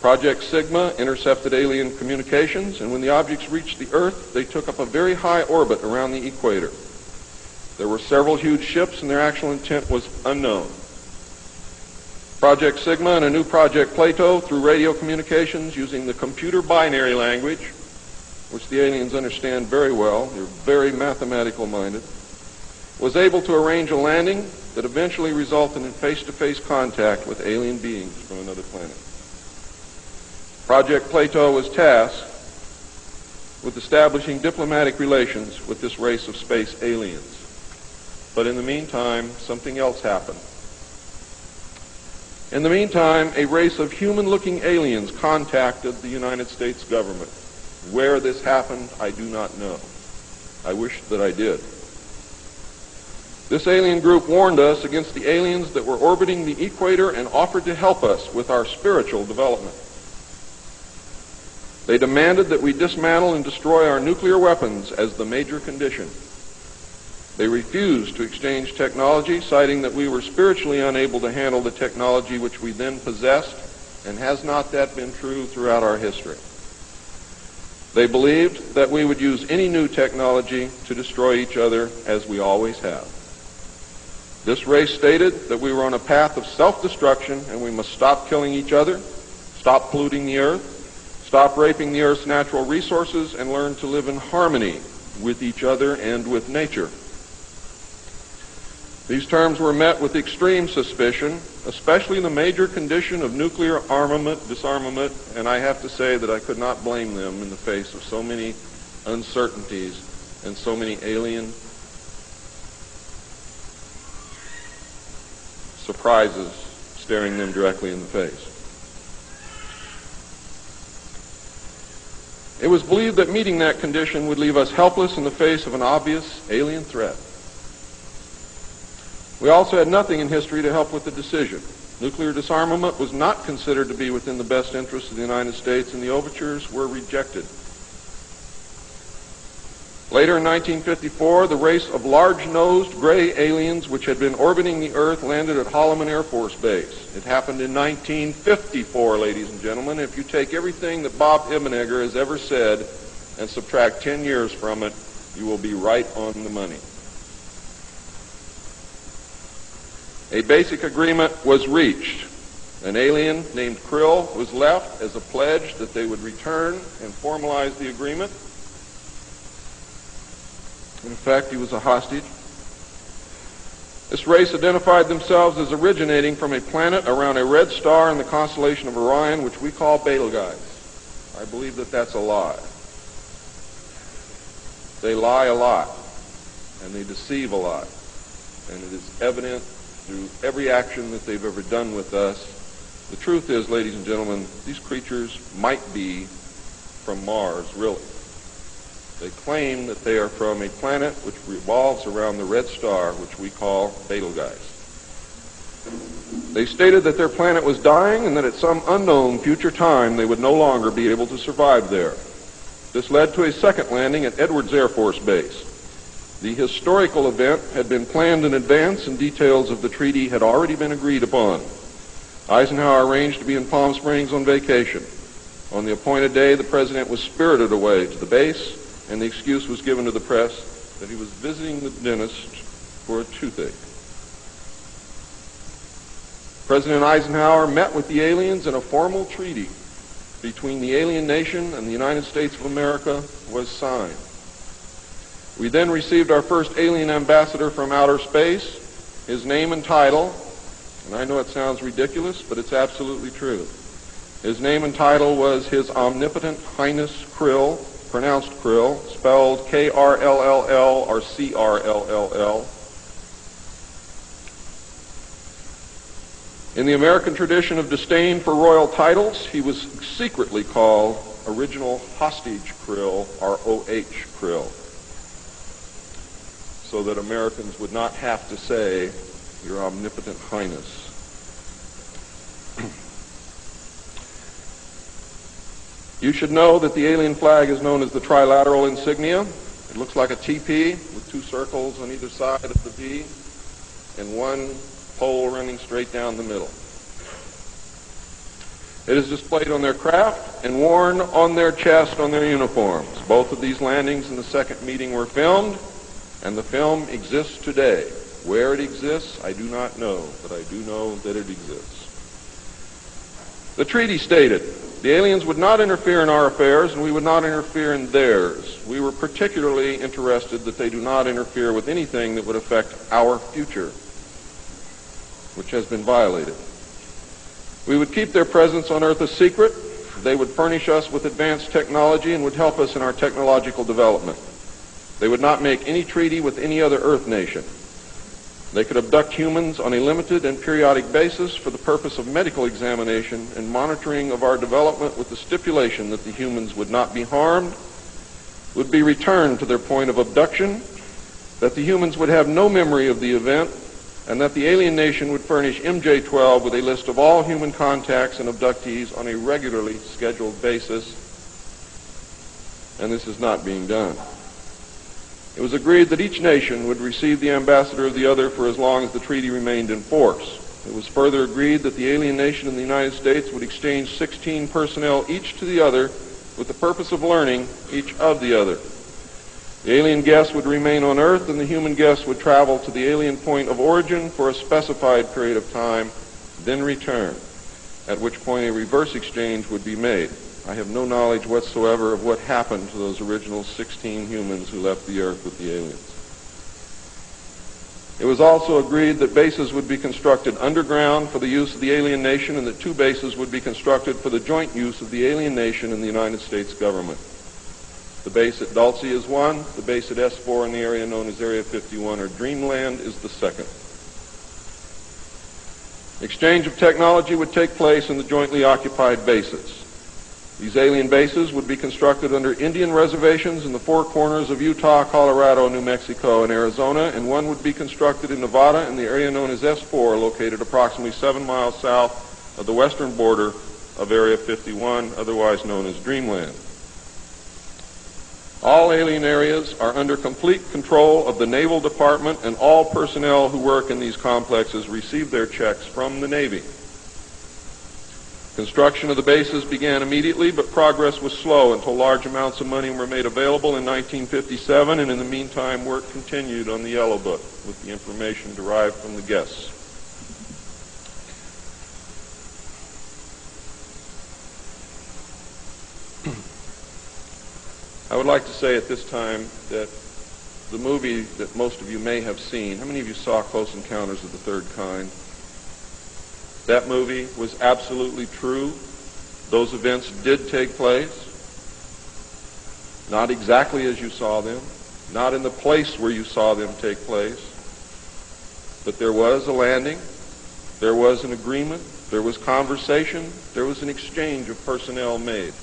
Project Sigma intercepted alien communications, and when the objects reached the Earth, they took up a very high orbit around the equator. There were several huge ships, and their actual intent was unknown. Project Sigma and a new Project Plato, through radio communications using the computer binary language, which the aliens understand very well, they're very mathematical minded, was able to arrange a landing that eventually resulted in face-to-face contact with alien beings from another planet. Project Plato was tasked with establishing diplomatic relations with this race of space aliens. But in the meantime, something else happened. In the meantime, a race of human-looking aliens contacted the United States government. Where this happened, I do not know. I wish that I did. This alien group warned us against the aliens that were orbiting the equator and offered to help us with our spiritual development. They demanded that we dismantle and destroy our nuclear weapons as the major condition. They refused to exchange technology, citing that we were spiritually unable to handle the technology which we then possessed, and has not that been true throughout our history? They believed that we would use any new technology to destroy each other, as we always have. This race stated that we were on a path of self-destruction, and we must stop killing each other, stop polluting the earth, stop raping the earth's natural resources, and learn to live in harmony with each other and with nature. These terms were met with extreme suspicion, especially the major condition of nuclear armament, disarmament, and I have to say that I could not blame them in the face of so many uncertainties and so many alien surprises staring them directly in the face. It was believed that meeting that condition would leave us helpless in the face of an obvious alien threat. We also had nothing in history to help with the decision. Nuclear disarmament was not considered to be within the best interests of the United States, and the overtures were rejected. Later in 1954, the race of large-nosed gray aliens which had been orbiting the Earth landed at Holloman Air Force Base. It happened in 1954, ladies and gentlemen. If you take everything that Bob Ebenegger has ever said and subtract 10 years from it, you will be right on the money. A basic agreement was reached. An alien named Krill was left as a pledge that they would return and formalize the agreement. In fact, he was a hostage. This race identified themselves as originating from a planet around a red star in the constellation of Orion, which we call Betelgeuse. I believe that that's a lie. They lie a lot, and they deceive a lot, and it is evident through every action that they've ever done with us. The truth is, ladies and gentlemen, these creatures might be from Mars, really. They claim that they are from a planet which revolves around the red star, which we call Betelgeuse. They stated that their planet was dying and that at some unknown future time they would no longer be able to survive there. This led to a second landing at Edwards Air Force Base. The historical event had been planned in advance, and details of the treaty had already been agreed upon. Eisenhower arranged to be in Palm Springs on vacation. On the appointed day, the president was spirited away to the base, and the excuse was given to the press that he was visiting the dentist for a toothache. President Eisenhower met with the aliens, and a formal treaty between the alien nation and the United States of America was signed. We then received our first alien ambassador from outer space. His name and title, and I know it sounds ridiculous, but it's absolutely true. His name and title was His Omnipotent Highness Krill, pronounced Krill, spelled K-R-L-L-L or C-R-L-L-L. In the American tradition of disdain for royal titles, he was secretly called Original Hostage Krill, or O-H Krill, so that Americans would not have to say, Your Omnipotent Highness. You should know that the alien flag is known as the trilateral insignia. It looks like a TP with two circles on either side of the V and one pole running straight down the middle. It is displayed on their craft and worn on their chest on their uniforms. Both of these landings in the second meeting were filmed, and the film exists today. Where it exists, I do not know, but I do know that it exists. The treaty stated, the aliens would not interfere in our affairs, and we would not interfere in theirs. We were particularly interested that they do not interfere with anything that would affect our future, which has been violated. We would keep their presence on Earth a secret. They would furnish us with advanced technology and would help us in our technological development. They would not make any treaty with any other Earth nation. They could abduct humans on a limited and periodic basis for the purpose of medical examination and monitoring of our development, with the stipulation that the humans would not be harmed, would be returned to their point of abduction, that the humans would have no memory of the event, and that the alien nation would furnish MJ-12 with a list of all human contacts and abductees on a regularly scheduled basis. And this is not being done. It was agreed that each nation would receive the ambassador of the other for as long as the treaty remained in force. It was further agreed that the alien nation and the United States would exchange 16 personnel each to the other with the purpose of learning each of the other. The alien guests would remain on Earth, and the human guests would travel to the alien point of origin for a specified period of time, then return, at which point a reverse exchange would be made. I have no knowledge whatsoever of what happened to those original 16 humans who left the Earth with the aliens. It was also agreed that bases would be constructed underground for the use of the alien nation, and that 2 bases would be constructed for the joint use of the alien nation and the United States government. The base at Dulce is one. The base at S4 in the area known as Area 51 or Dreamland is the second. Exchange of technology would take place in the jointly occupied bases. These alien bases would be constructed under Indian reservations in the 4 corners of Utah, Colorado, New Mexico, and Arizona, and one would be constructed in Nevada in the area known as S4, located approximately 7 miles south of the western border of Area 51, otherwise known as Dreamland. All alien areas are under complete control of the Naval Department, and all personnel who work in these complexes receive their checks from the Navy. Construction of the bases began immediately, but progress was slow until large amounts of money were made available in 1957, and in the meantime work continued on the Yellow Book with the information derived from the guests. I would like to say at this time that the movie that most of you may have seen, how many of you saw Close Encounters of the Third Kind? That movie was absolutely true. Those events did take place. Not exactly as you saw them, not in the place where you saw them take place, but there was a landing, there was an agreement, there was conversation, there was an exchange of personnel made.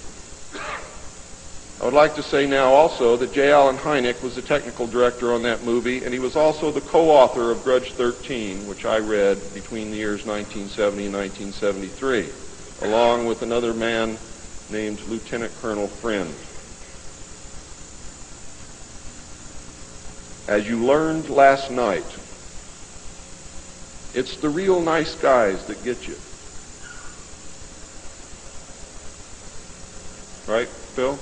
I would like to say now also that J. Allen Hynek was the technical director on that movie, and he was also the co-author of Grudge 13, which I read between the years 1970 and 1973, along with another man named Lieutenant Colonel Friend. As you learned last night, it's the real nice guys that get you. Right, Phil?